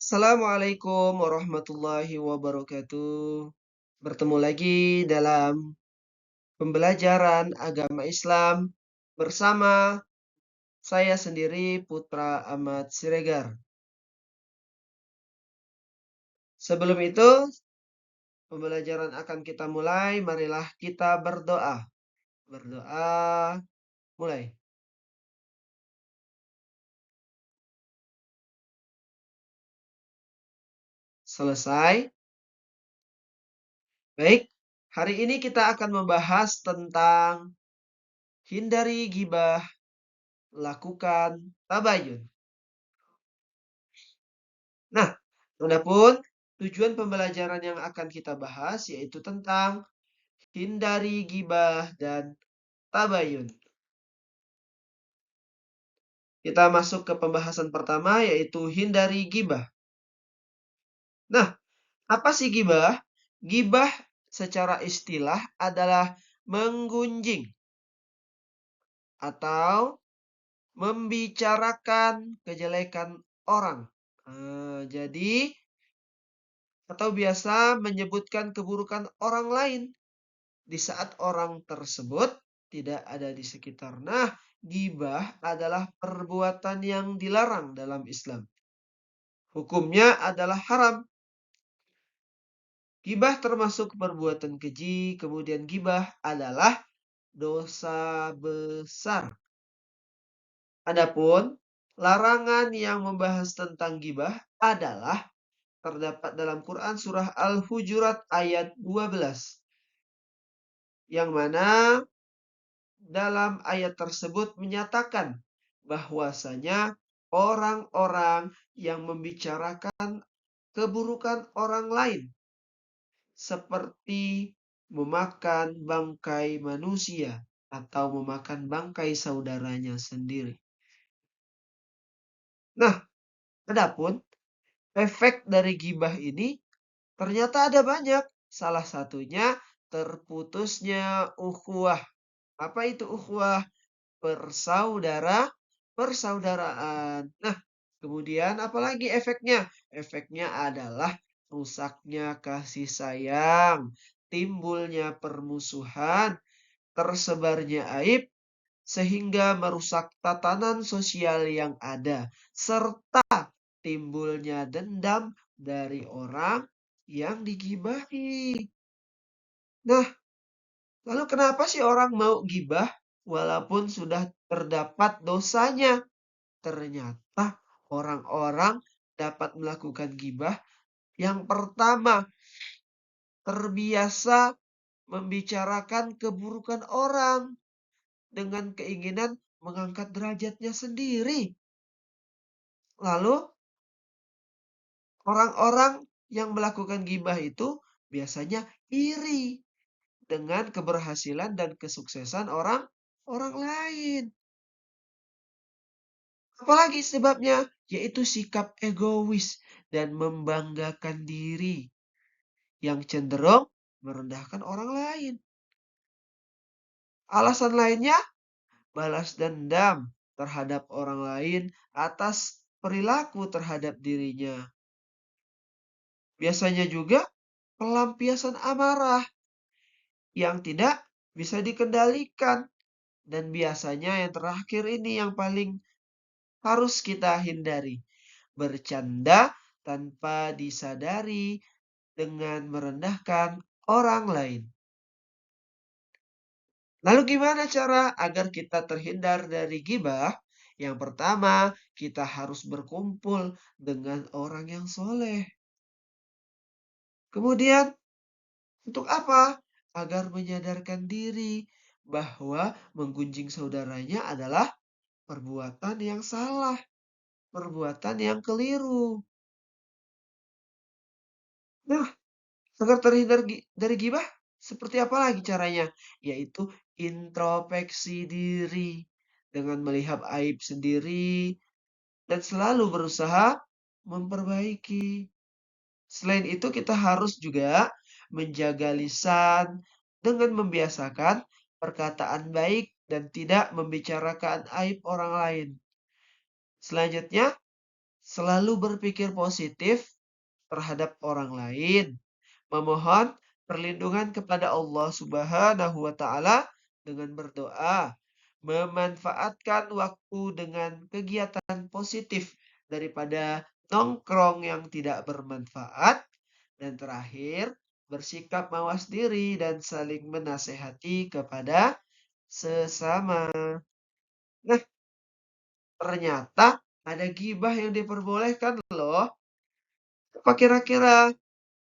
Assalamualaikum warahmatullahi wabarakatuh. Bertemu lagi dalam pembelajaran agama Islam bersama saya sendiri Putra Ahmad Siregar. Sebelum itu, pembelajaran akan kita mulai. Marilah kita berdoa. Berdoa, mulai. Selesai. Baik, hari ini kita akan membahas tentang hindari gibah, lakukan tabayun. Nah, adapun tujuan pembelajaran yang akan kita bahas yaitu tentang hindari gibah dan tabayun. Kita masuk ke pembahasan pertama yaitu hindari gibah. Nah, apa sih gibah? Gibah secara istilah adalah menggunjing atau membicarakan kejelekan orang. Jadi atau biasa menyebutkan keburukan orang lain di saat orang tersebut tidak ada di sekitar. Nah, gibah adalah perbuatan yang dilarang dalam Islam. Hukumnya adalah haram. Gibah termasuk perbuatan keji, kemudian gibah adalah dosa besar. Adapun larangan yang membahas tentang gibah adalah terdapat dalam Quran surah Al-Hujurat ayat 12. Yang mana dalam ayat tersebut menyatakan bahwasanya orang-orang yang membicarakan keburukan orang lain seperti memakan bangkai manusia atau memakan bangkai saudaranya sendiri. Nah, adapun efek dari gibah ini ternyata ada banyak. Salah satunya terputusnya ukhuwah. Apa itu ukhuwah? Persaudaraan. Nah, kemudian apalagi efeknya? Efeknya adalah rusaknya kasih sayang, timbulnya permusuhan, tersebarnya aib, sehingga merusak tatanan sosial yang ada, serta timbulnya dendam dari orang yang digibahi. Nah, lalu kenapa sih orang mau gibah walaupun sudah terdapat dosanya? Ternyata orang-orang dapat melakukan gibah yang pertama terbiasa membicarakan keburukan orang dengan keinginan mengangkat derajatnya sendiri. Lalu orang-orang yang melakukan gibah itu biasanya iri dengan keberhasilan dan kesuksesan orang lain. Apalagi sebabnya? Yaitu sikap egois dan membanggakan diri yang cenderung merendahkan orang lain. Alasan lainnya, balas dendam terhadap orang lain atas perilaku terhadap dirinya. Biasanya juga pelampiasan amarah yang tidak bisa dikendalikan. Dan biasanya yang terakhir ini yang paling harus kita hindari. Bercanda tanpa disadari dengan merendahkan orang lain. Lalu gimana cara agar kita terhindar dari gibah? Yang pertama, kita harus berkumpul dengan orang yang soleh. Kemudian, untuk apa? Agar menyadarkan diri bahwa menggunjing saudaranya adalah perbuatan yang salah, perbuatan yang keliru. Nah, agar terhindar dari gibah, seperti apa lagi caranya? Yaitu introspeksi diri dengan melihat aib sendiri dan selalu berusaha memperbaiki. Selain itu, kita harus juga menjaga lisan dengan membiasakan perkataan baik dan tidak membicarakan aib orang lain. Selanjutnya, selalu berpikir positif terhadap orang lain, memohon perlindungan kepada Allah Subhanahu wa taala dengan berdoa, memanfaatkan waktu dengan kegiatan positif daripada nongkrong yang tidak bermanfaat, dan terakhir bersikap mawas diri dan saling menasehati kepada sesama. Nah, ternyata ada gibah yang diperbolehkan loh. Apa kira-kira?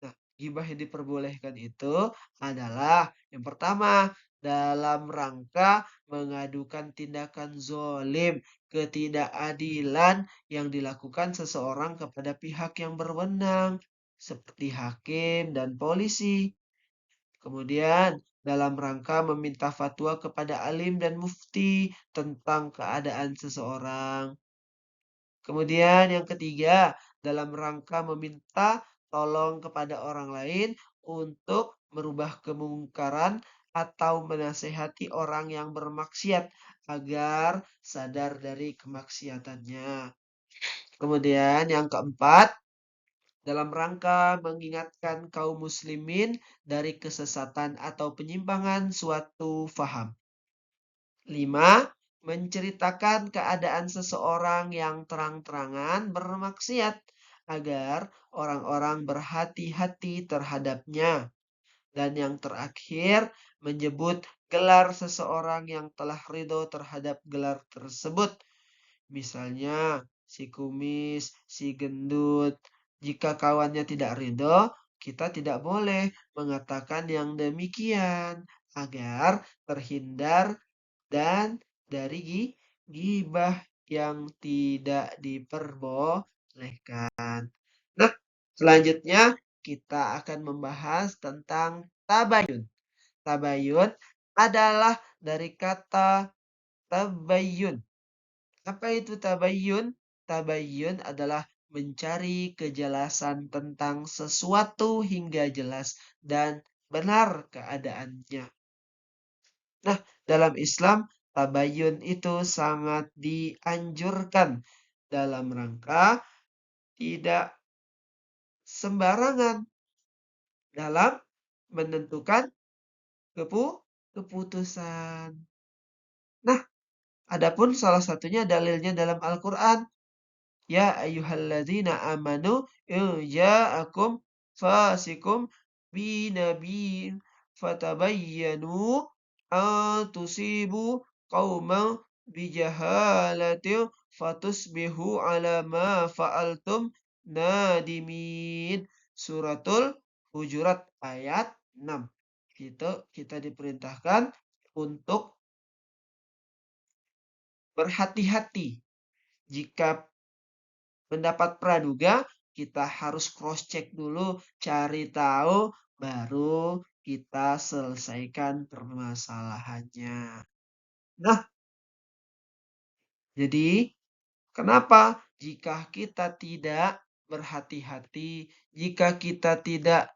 Nah, gibah yang diperbolehkan itu adalah yang pertama, dalam rangka mengadukan tindakan zolim, ketidakadilan yang dilakukan seseorang kepada pihak yang berwenang, seperti hakim dan polisi. Kemudian, dalam rangka meminta fatwa kepada alim dan mufti tentang keadaan seseorang. Kemudian yang ketiga, dalam rangka meminta tolong kepada orang lain untuk merubah kemungkaran atau menasehati orang yang bermaksiat agar sadar dari kemaksiatannya. Kemudian yang keempat, dalam rangka mengingatkan kaum muslimin dari kesesatan atau penyimpangan suatu faham. 5. Menceritakan keadaan seseorang yang terang-terangan bermaksiat agar orang-orang berhati-hati terhadapnya. Dan yang terakhir, menyebut gelar seseorang yang telah ridho terhadap gelar tersebut. Misalnya, si kumis, si gendut. Jika kawannya tidak ridho, kita tidak boleh mengatakan yang demikian agar terhindar dan dari ghibah yang tidak diperbolehkan. Nah, selanjutnya kita akan membahas tentang tabayun. Tabayun adalah dari kata tabayun. Apa itu tabayun? Tabayun adalah mencari kejelasan tentang sesuatu hingga jelas dan benar keadaannya. Nah, dalam Islam, tabayun itu sangat dianjurkan dalam rangka tidak sembarangan dalam menentukan keputusan. Nah, adapun salah satunya dalilnya dalam Al-Quran. Ya ayyuhalladzina amanu ja'akum fasikum binabiyyin fatabayyanu an tusibu qauman bijahalatin fatusbihu ala ma fa'altum nadimin. Suratul Hujurat ayat 6. Kita diperintahkan untuk berhati-hati jika mendapat praduga, kita harus cross check dulu, cari tahu, baru kita selesaikan permasalahannya. Nah, jadi kenapa jika kita tidak berhati-hati, jika kita tidak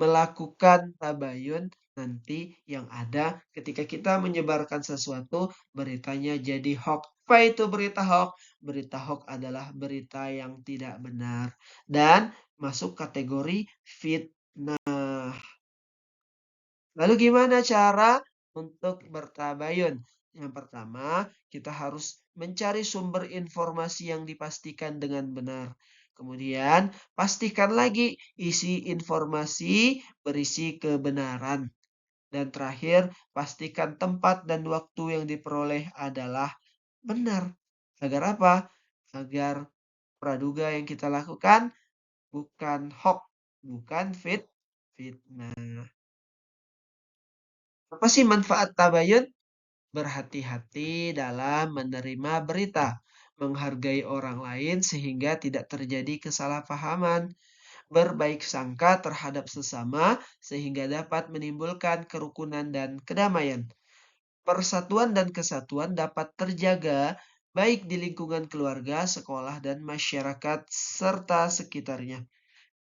melakukan tabayun, nanti yang ada ketika kita menyebarkan sesuatu, beritanya jadi hoax. Apa itu berita hoax? Berita hoax adalah berita yang tidak benar dan masuk kategori fitnah. Lalu gimana cara untuk bertabayun? Yang pertama, kita harus mencari sumber informasi yang dipastikan dengan benar. Kemudian, pastikan lagi isi informasi berisi kebenaran. Dan terakhir, pastikan tempat dan waktu yang diperoleh adalah benar. Agar apa? Agar praduga yang kita lakukan bukan hoax, bukan fitnah. Apa sih manfaat tabayun? Berhati-hati dalam menerima berita, menghargai orang lain sehingga tidak terjadi kesalahpahaman, berbaik sangka terhadap sesama sehingga dapat menimbulkan kerukunan dan kedamaian. Persatuan dan kesatuan dapat terjaga baik di lingkungan keluarga, sekolah, dan masyarakat serta sekitarnya.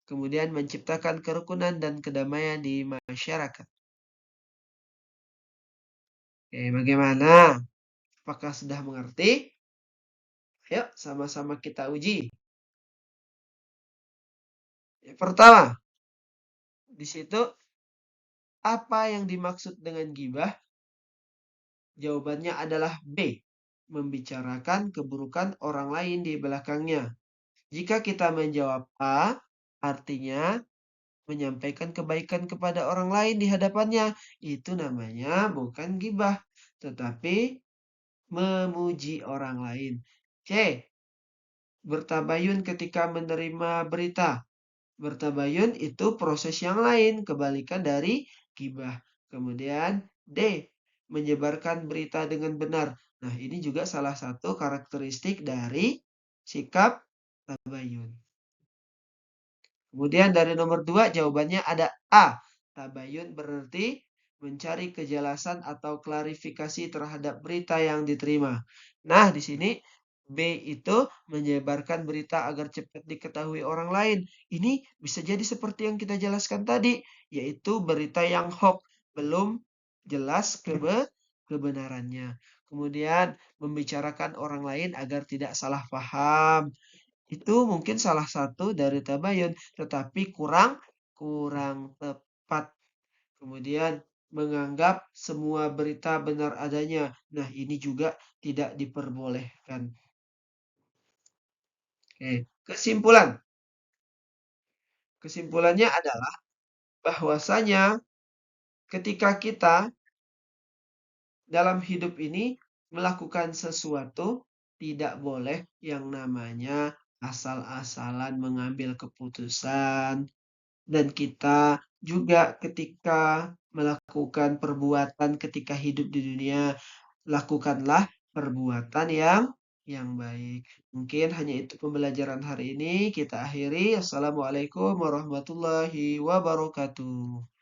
Kemudian menciptakan kerukunan dan kedamaian di masyarakat. Oke, bagaimana? Apakah sudah mengerti? Ayo sama-sama kita uji. Yang pertama, di situ apa yang dimaksud dengan gibah? Jawabannya adalah B. Membicarakan keburukan orang lain di belakangnya. Jika kita menjawab A, artinya menyampaikan kebaikan kepada orang lain di hadapannya. Itu namanya bukan gibah, tetapi memuji orang lain. C. Bertabayun ketika menerima berita. Bertabayun itu proses yang lain, kebalikan dari gibah. Kemudian D. Menyebarkan berita dengan benar. Nah, ini juga salah satu karakteristik dari sikap tabayun. Kemudian dari nomor 2 jawabannya ada A. Tabayun berarti mencari kejelasan atau klarifikasi terhadap berita yang diterima. Nah, di sini B itu menyebarkan berita agar cepat diketahui orang lain. Ini bisa jadi seperti yang kita jelaskan tadi, yaitu berita yang hoax, belum jelas kebenarannya. Kemudian membicarakan orang lain agar tidak salah paham. Itu mungkin salah satu dari tabayun, tetapi kurang kurang tepat. Kemudian menganggap semua berita benar adanya. Nah, ini juga tidak diperbolehkan. Oke, kesimpulan. Kesimpulannya adalah bahwasanya ketika kita dalam hidup ini melakukan sesuatu, tidak boleh yang namanya asal-asalan mengambil keputusan. Dan kita juga ketika melakukan perbuatan ketika hidup di dunia, lakukanlah perbuatan yang baik. Mungkin hanya itu pembelajaran hari ini. Kita akhiri. Assalamualaikum warahmatullahi wabarakatuh.